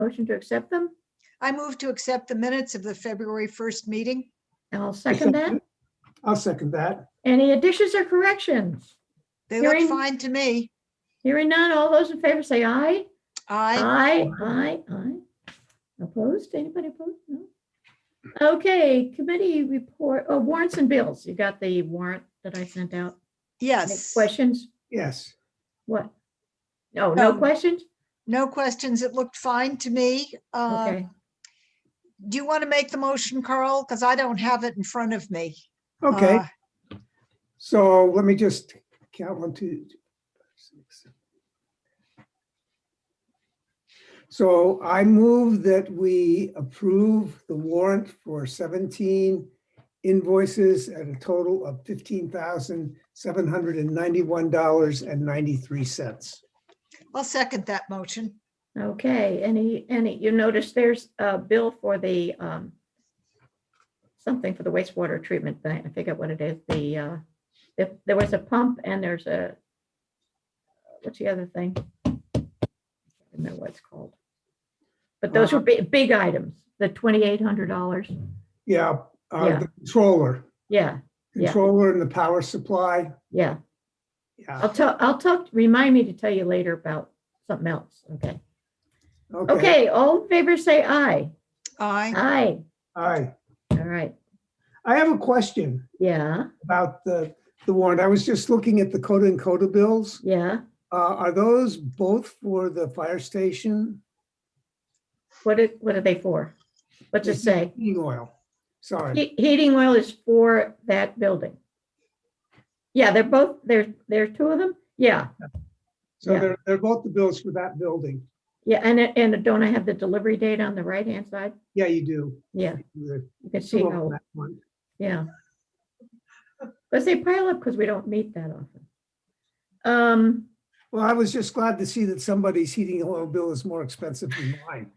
motion to accept them? I move to accept the minutes of the February 1st meeting. I'll second that. I'll second that. Any additions or corrections? They look Hearing- fine to me. Hearing none, all those in favor say aye. Aye. Aye. Opposed? Anybody opposed? No. Okay, committee report, warrants and bills. You got the warrant that I sent out? Any Yes. questions? Yes. What? No Um, questions? No questions. It looked fine to me. Okay. Do you want to make the motion, Carl? Because I don't have it in front of me. Okay. Uh, So let me just count 1, 2, 6. So I move that we approve the warrant for 17 invoices at a total of $15,791.93. I'll second that motion. Okay, you notice there's a bill for the, something for the wastewater treatment, I forget what it is, there was a pump and there's a, what's the other thing? I don't know what it's called. But those were big items, the $2,800. Yeah, Yeah. the controller Yeah, and the power supply. yeah. Yeah, I'll talk, remind me to tell you later about something else. Okay. okay. Okay, all in favor say aye. Aye. Aye. Aye. All right. I have a question Yeah, about the warrant. I was just looking at the Coda and Coda bills. yeah. Are those both for the fire station? What are they for? What's it say? Heating oil. Sorry. Heating oil is for that building. Yeah, they're both, there are two of them? Yeah, So yeah. they're both the bills for that building. yeah, and don't I have the delivery date on the right-hand side? Yeah, you do. Yeah, The you can see two of how, that one. yeah. But they pile up because we don't meet that often. Well, I was just glad to see that somebody's heating oil bill is more expensive than mine.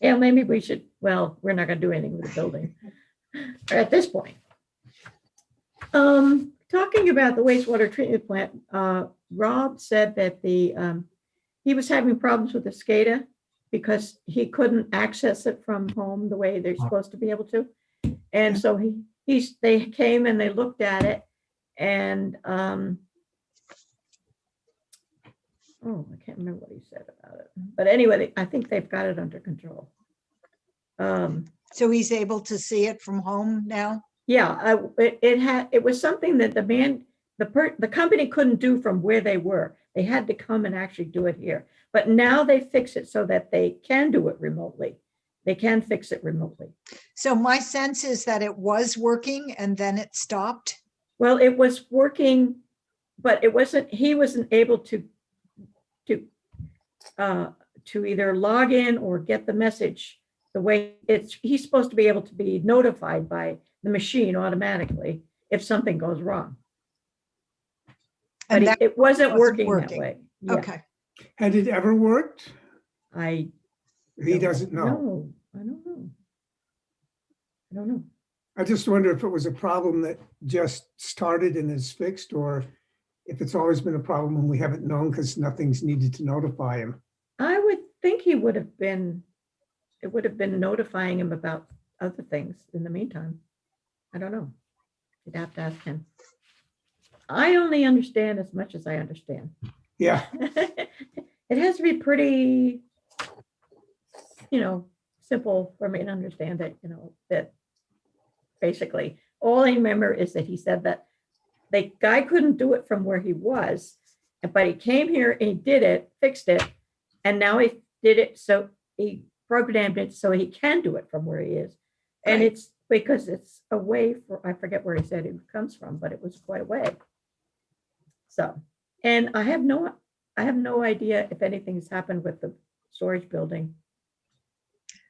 Yeah, maybe we should, well, we're not gonna do anything with the building at this point. Talking about the wastewater treatment plant, Rob said that he was having problems with the SCADA because he couldn't access it from home the way they're supposed to be able to. And so they came and they looked at it and, oh, I can't remember what he said about it. But anyway, I think they've got it under control. So he's able to see it from home now? Yeah, it was something that the company couldn't do from where they were. They had to come and actually do it here. But now they fix it so that they can do it remotely. They can fix it remotely. So my sense is that it was working and then it stopped. Well, it was working, but he wasn't able to either log in or get the message the way he's supposed to be able to be notified by the machine automatically if something goes wrong. But And that it wasn't wasn't working that way. Yeah, Okay. Had it ever worked? I He doesn't know. No, I don't know. I just wonder if it was a problem that just started and is fixed, or if it's always been a problem and we haven't known because nothing's needed to notify him. I would think it would have been notifying him about other things in the meantime. I don't know. You'd have to ask him. I only understand as much as I understand. Yeah, It has to be pretty, simple for me to understand that, that basically all I remember is that he said that the guy couldn't do it from where he was, but he came here and he did it, fixed it, and now he did it so he programmed it so he can do it from where he is. And Right. it's because it's away I forget where he said it comes from, but it was quite a way. So, and I have no idea if anything's happened with the storage building.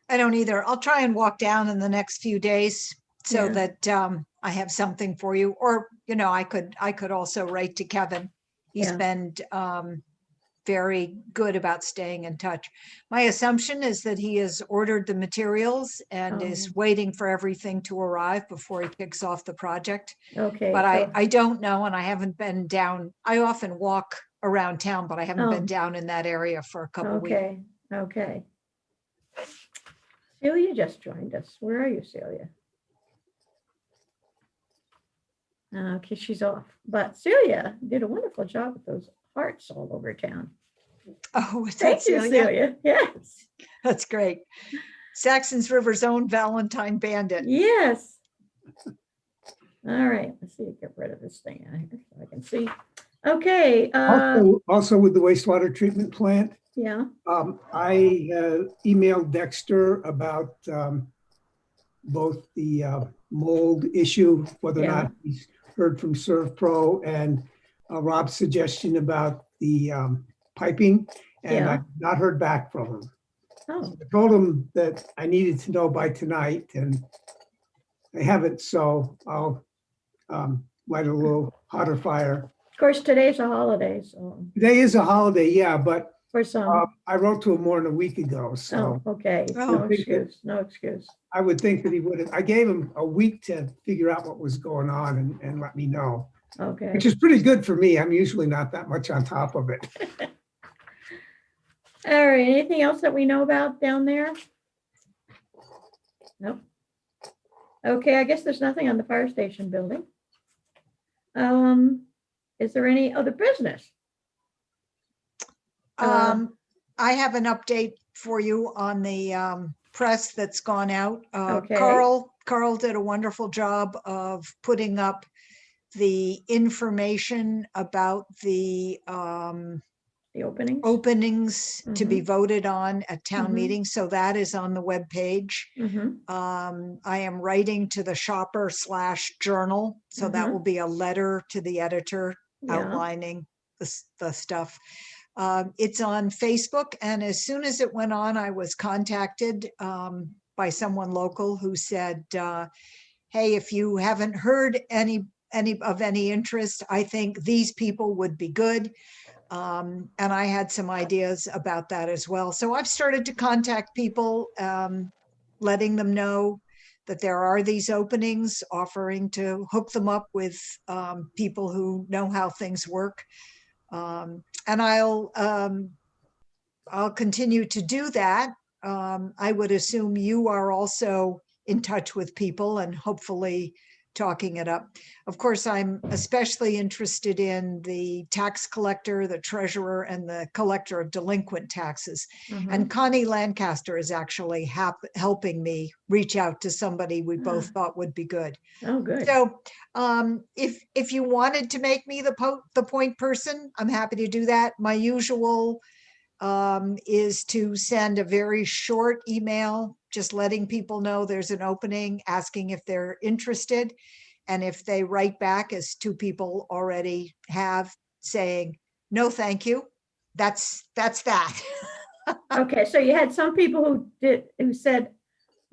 I don't either. I'll try and walk down in the next few days so Yeah. that I have something for you. Or, I could also write to Kevin. He's Yeah. been very good about staying in touch. My assumption is that he has ordered the materials and is waiting for everything to arrive before he kicks off the project. Okay. But so- I don't know, and I haven't been down. I often walk around town, but I haven't been Oh. down in that area for a couple weeks. Okay, Okay. Celia just joined us. Where are you, Celia? Okay, she's off. But Celia did a wonderful job with those hearts all over town. Oh, was that Thank you, Celia? Celia. Yes. That's great. Saxon's River's own Valentine Bandit. Yes. All right, let's see, get rid of this thing out here so I can see. Okay, Also with the wastewater treatment plant, yeah, I emailed Dexter about both the mold issue, whether or Yeah. not he's heard from ServPro, and Rob's suggestion about the piping, and Yeah. I've not heard back from him. oh, I told him that I needed to know by tonight, and I haven't, so I'll light a little hotter fire. of course, today's a holiday, so Today is a holiday, yeah, but for some, I wrote to him more than a week ago, so okay, Oh. no excuse, no excuse. I would think that he would have, I gave him a week to figure out what was going on and let me know, Okay, which is pretty good for me. I'm usually not that much on top of it. all right, anything else that we know about down there? Nope. Okay, I guess there's nothing on the fire station building. Is there any other business? I have an update for you on the press that's gone out. Okay. Carl did a wonderful job of putting up the information about the The openings? openings to be Mhm. voted on at town Mhm. meeting. So that is on the webpage. Mhm. I am writing to the shopper/journal. So that Mhm. will be a letter to the editor Yeah, outlining the stuff. It's on Facebook, and as soon as it went on, I was contacted by someone local who said, "Hey, if you haven't heard any of any interest, I think these people would be good." And I had some ideas about that as well. So I've started to contact people, letting them know that there are these openings, offering to hook them up with people who know how things work. And I'll continue to do that. I would assume you are also in touch with people and hopefully talking it up. Of course, I'm especially interested in the tax collector, the treasurer, and the collector of delinquent taxes. mhm. And Connie Lancaster is actually helping me reach out to somebody we both thought would be good. Oh, good. So if you wanted to make me the point person, I'm happy to do that. My usual is to send a very short email, just letting people know there's an opening, asking if they're interested. And if they write back, as two people already have, saying, no, thank you, that's that. Okay, so you had some people who said,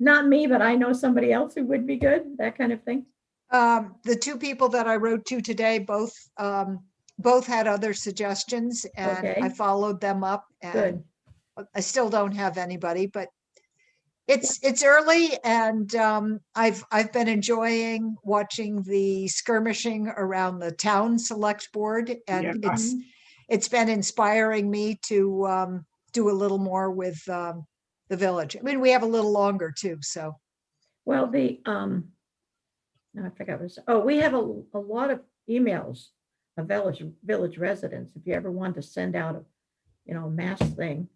not me, but I know somebody else who would be good, that kind of thing? The two people that I wrote to today, both had other suggestions, and Okay. I followed them up, and Good. I still don't have anybody, but it's early, and I've been enjoying watching the skirmishing around the town select board, and Yeah. it's been inspiring me to do a little more with the village. I mean, we have a little longer too, so. Well, no, I forgot we have a lot of emails of village residents. If you ever want to send out a mass thing,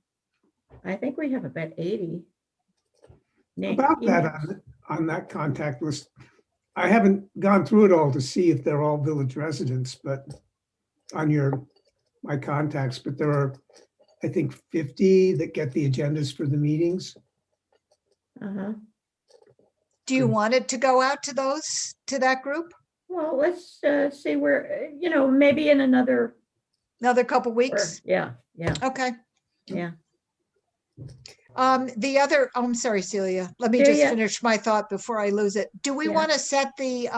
I think we have about 80. About that emails. on that contact list, I haven't gone through it all to see if they're all village residents, but on my contacts, but there are, I think, 50 that get the agendas for the meetings. Uh-huh. Do you want it to go out to that group? Well, let's see where, maybe in another, Couple weeks? yeah. Okay. Yeah. I'm sorry, Celia. Let me just finish my thought before I lose it. Do we want to set the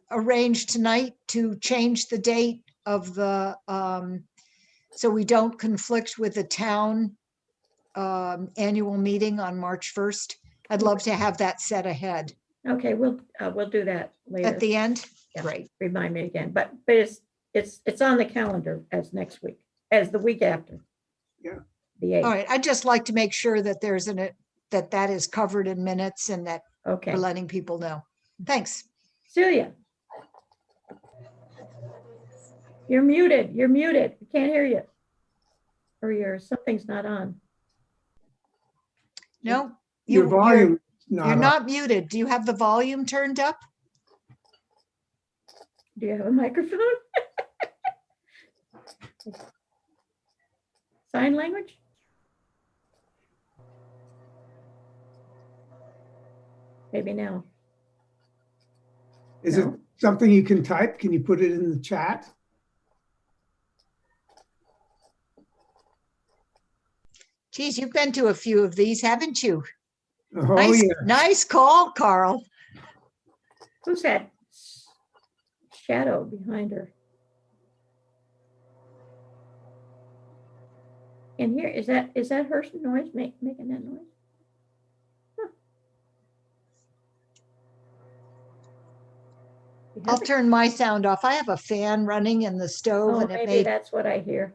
arrange tonight to change the date of the so we don't conflict with the town annual meeting on March 1st? I'd love to have that set ahead. Okay, we'll do that later. At the end? Yeah, Great. remind me again, but it's on the calendar as next week, as the week after. Yeah. the All 8th. right, I'd just like to make sure that that is covered in minutes and that Okay. we're letting people know. Thanks. Celia. You're muted. You're muted. I can't hear you. Or something's not on. No, Your volume is you're not on. not muted. Do you have the volume turned up? Do you have a microphone? Sign language? Maybe now. Is it No. something you can type? Can you put it in the chat? Geez, you've been to a few of these, haven't you? Oh, Nice, yeah. nice call, Carl. Who's that shadow behind her? And here, is that her noise making that noise? Huh. You I'll have it? turn my sound off. I have a fan running in the stove Oh, and it maybe may, that's what I hear.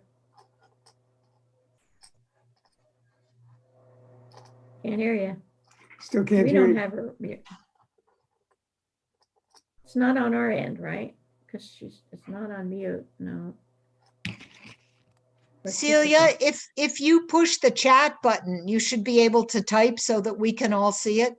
Can't hear you. Still can't We hear don't you. have her mute. It's not on our end, right? Because it's not on mute, no. Let's see if we Celia, can- if you push the chat button, you should be able to type so that we can all see it.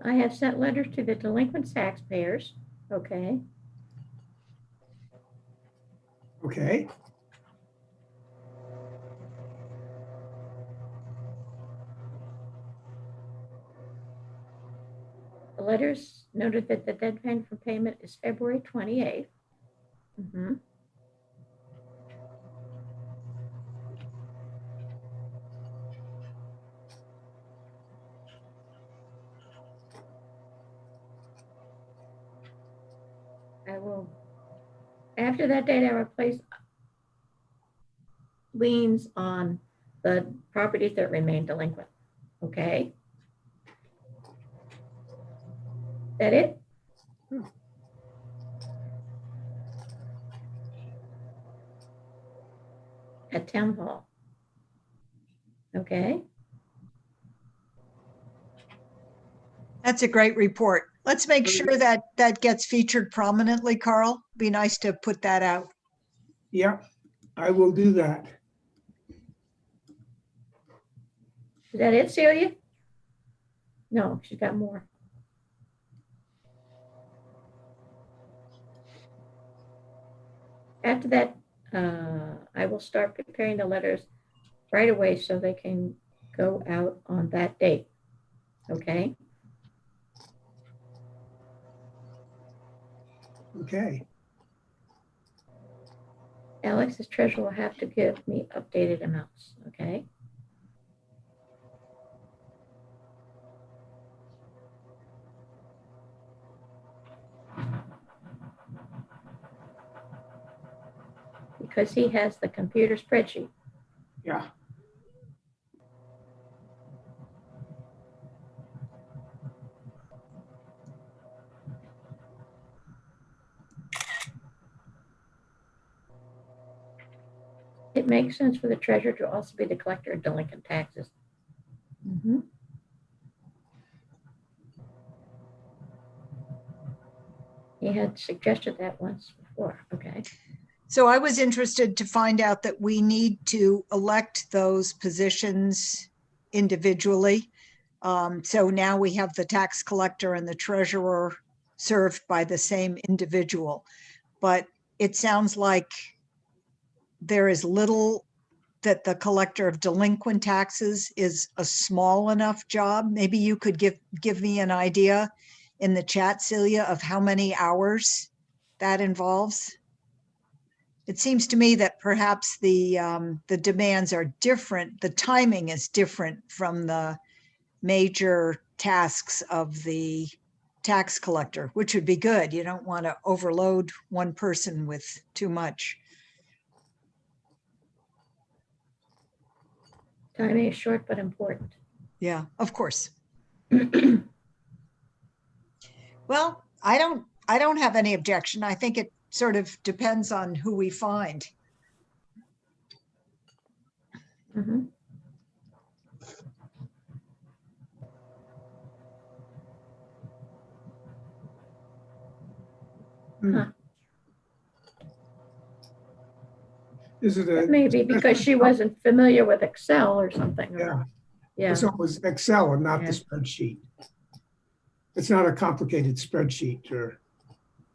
I have sent letters to the delinquent taxpayers. Okay. Okay. The letters noted that the deadline for payment is February 28th. Mhm. I will, after that date, I will place liens on the properties that remain delinquent. Okay? That it? At town hall. Okay? That's a great report. Let's make sure that that gets featured prominently, Carl. Be nice to put that out. Yeah, I will do that. Is that it, Celia? No, she's got more. After that, I will start preparing the letters right away so they can go out on that date. Okay? Okay. Alex, as treasurer, will have to give me updated amounts. Okay? Because he has the computer spreadsheet. Yeah. It makes sense for the treasurer to also be the collector of delinquent taxes. Mhm. He had suggested that once before. Okay. So I was interested to find out that we need to elect those positions individually. So now we have the tax collector and the treasurer served by the same individual. But it sounds like there is little that the collector of delinquent taxes is a small enough job. Maybe you could give me an idea in the chat, Celia, of how many hours that involves. It seems to me that perhaps the demands are different. The timing is different from the major tasks of the tax collector, which would be good. You don't want to overload one person with too much. Timing is short but important. Yeah, of course. Well, I don't have any objection. I think it sort of depends on who we find. Mhm. Huh. Is it It a? may be because she wasn't familiar with Excel or something. Yeah, Yeah. so it was Excel and not Yeah. the spreadsheet. It's not a complicated spreadsheet or.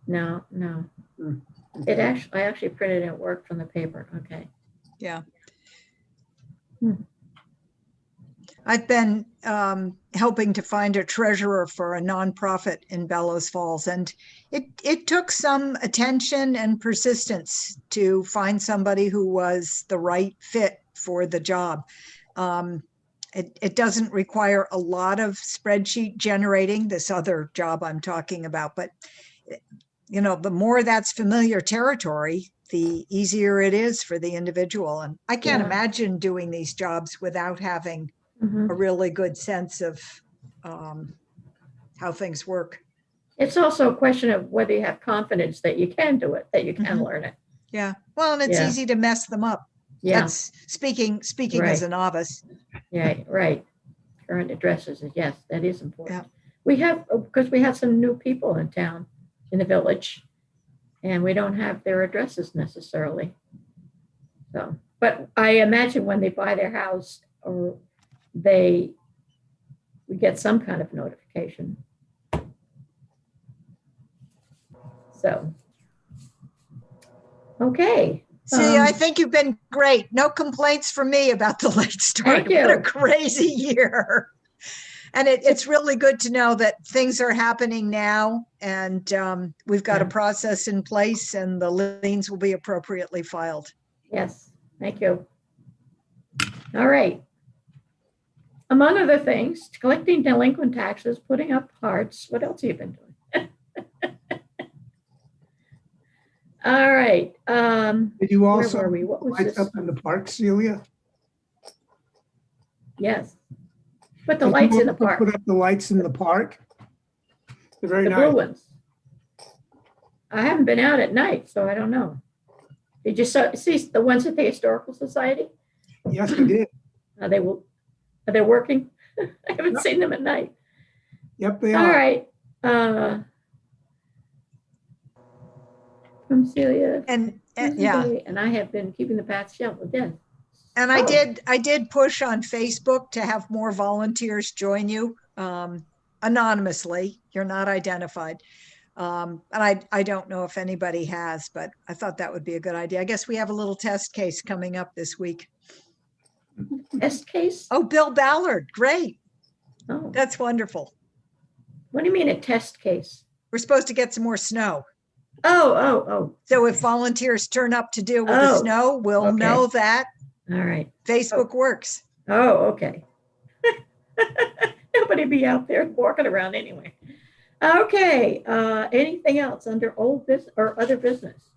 No. Hmm, I actually printed it at work from the paper. Okay. Yeah. Hmm. I've been helping to find a treasurer for a nonprofit in Bellows Falls, and it took some attention and persistence to find somebody who was the right fit for the job. It doesn't require a lot of spreadsheet generating, this other job I'm talking about, but you know, the more that's familiar territory, the easier it is for the individual. And I can't Yeah. imagine doing these jobs without having Mhm. a really good sense of how things work. It's also a question of whether you have confidence that you can do it, that you can Mhm. learn it. Yeah. Well, and it's Yeah. easy to mess them up. Yeah. That's speaking Right. as a novice. Yeah. Right. Current addresses. Yes, that is important. Yeah. We have, because we have some new people in town, in the village, and we don't have their addresses necessarily. So, but I imagine when they buy their house or we get some kind of notification. So, okay. See, I think you've been great. No complaints from me about the late start. Thank you. What a crazy year. And it's really good to know that things are happening now, and we've got a Yeah. process in place, and the liens will be appropriately filed. Yes, thank you. All right. Among other things, collecting delinquent taxes, putting up hearts. What else have you been doing? All right. Did you Where also were we? What was lights this? up in the park, Celia? Yes. Put the Did you lights in the also park, Put up the lights in the park? They're very the nice. blue ones. I haven't been out at night, so I don't know. Did you see the ones at the Historical Society? Yes, I did. Are they working? I haven't Yep. seen them at night. Yep, they All are. right. From Celia. And Susan yeah, Day, and I have been keeping the path shoveled. Yes. and Oh. I did push on Facebook to have more volunteers join you anonymously. You're not identified. And I don't know if anybody has, but I thought that would be a good idea. I guess we have a little test case coming up this week. Test case? Oh, Bill Ballard. Great. Oh, That's wonderful. what do you mean a test case? We're supposed to get some more snow. Oh. So if volunteers turn up to deal with the Oh, snow, we'll okay. know that All right. Facebook works. Oh, okay. Nobody be out there walking around anyway. Okay. Anything else under old business or other business?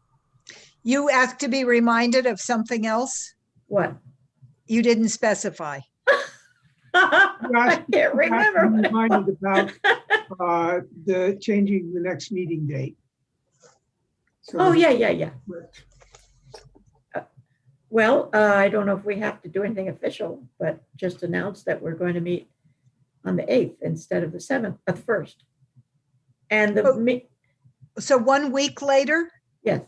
You asked to be reminded of something else. What? You didn't specify. I can't remember. I'm reminded about the changing the next meeting date. So Oh, yeah. Well, I don't know if we have to do anything official, but just announce that we're going to meet on the 8th instead of the 7th, the 1st. And So 1 week later? Yes.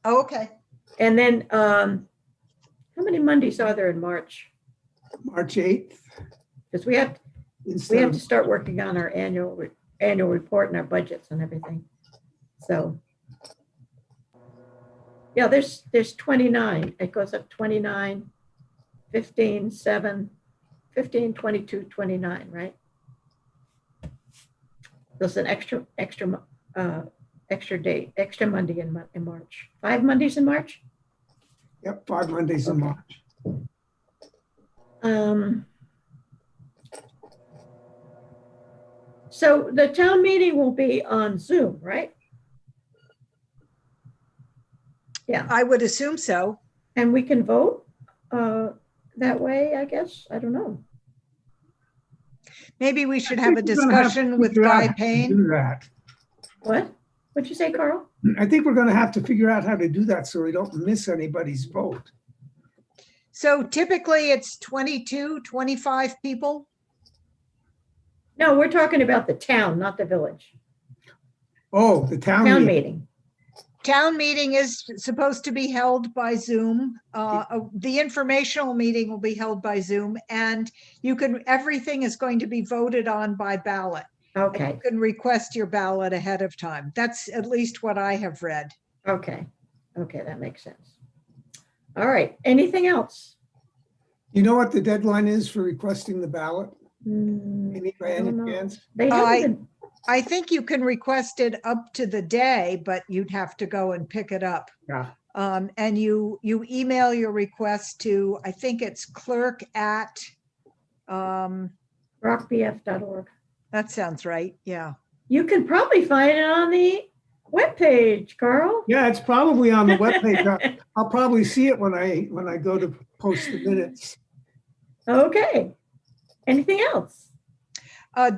Oh, okay. And then how many Mondays are there in March? March 8th. Because we have Instead to start working on our annual report and our budgets and everything. So yeah, there's 29. It goes up 29, 15, 7, 15, 22, 29, right? There's an extra date, extra Monday in March. 5 Mondays in March? Yep, 5 Mondays in Okay. March. So the town meeting will be on Zoom, right? Yeah, I would assume so. and we can vote that way, I guess. I don't know. Maybe we should I have think a we're gonna have to discussion with figure out Guy how to Payne. do that. What? What'd you say, Carl? I think we're gonna have to figure out how to do that so we don't miss anybody's vote. So typically it's 22, 25 people. No, we're talking about the town, not the village. Oh, the town Town meeting. meeting. Town meeting is supposed to be held by Zoom. The informational meeting will be held by Zoom, and everything is going to be voted on by ballot. Okay, You can request your ballot ahead of time. That's at least what I have read. okay, okay, that makes sense. All right, anything else? You know what the deadline is for requesting the ballot? Hmm, Maybe by I any don't know. chance? They haven't been, I think you can request it up to the day, but you'd have to go and pick it up. Yeah. And you email your request to, I think it's clerk at, rockbf.org. that sounds right. Yeah. You can probably find it on the webpage, Carl. Yeah, it's probably on the webpage. I'll probably see it when I go to post the minutes. Okay. Anything else?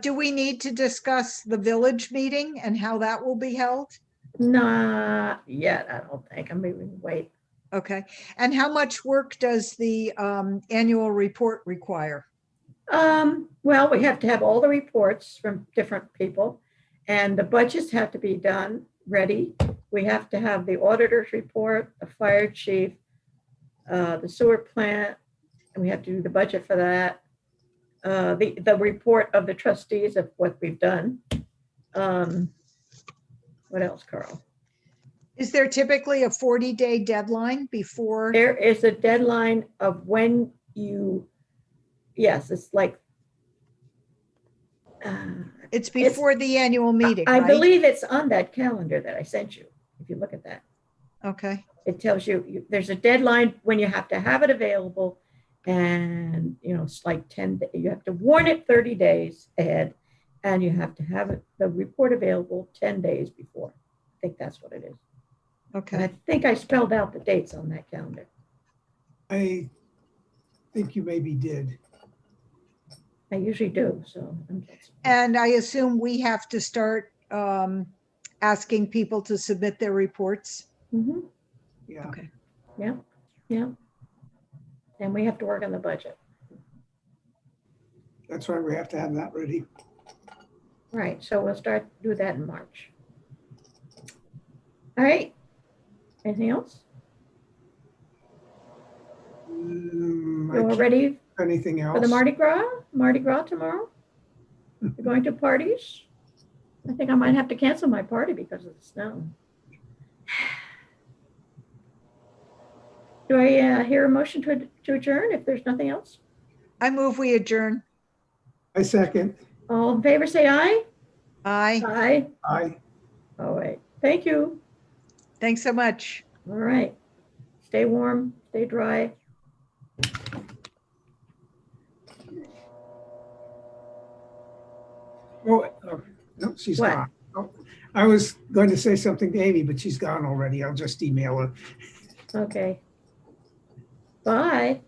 Do we need to discuss the village meeting and how that will be held? Not yet, I don't think. I'm moving, wait. Okay. And how much work does the annual report require? Well, we have to have all the reports from different people, and the budgets have to be done, ready. We have to have the auditor's report, the fire chief, the sewer plant, and we have to do the budget for that. The report of the trustees of what we've done. What else, Carl? Is there typically a 40-day deadline before? There is a deadline of when you, yes, it's like. It's before the annual meeting, I right? believe it's on that calendar that I sent you. If you look at that, Okay. it tells you there's a deadline when you have to have it available. And, it's like 10, you have to warn it 30 days ahead, and you have to have the report available 10 days before. I think that's what it is. And I Okay. think I spelled out the dates on that calendar. I think you maybe did. I usually do, so. And I assume we have to start asking people to submit their reports. Mhm. Yeah. Okay. Yeah, yeah. And we have to work on the budget. That's why we have to have that ready. Right, so we'll do that in March. All right. Anything else? I You all can't ready think of anything for the else. Mardi Gras tomorrow? You're going to parties? I think I might have to cancel my party because of the snow. Do I hear a motion to adjourn if there's nothing else? I move we adjourn. I second. All in favor, say aye. Aye. Aye. Aye. All right. Thank you. Thanks so much. All right. Stay warm, stay dry. Oh, no, she's What? gone. Oh, I was going to say something to Amy, but she's gone already. I'll just email her. Okay. Bye.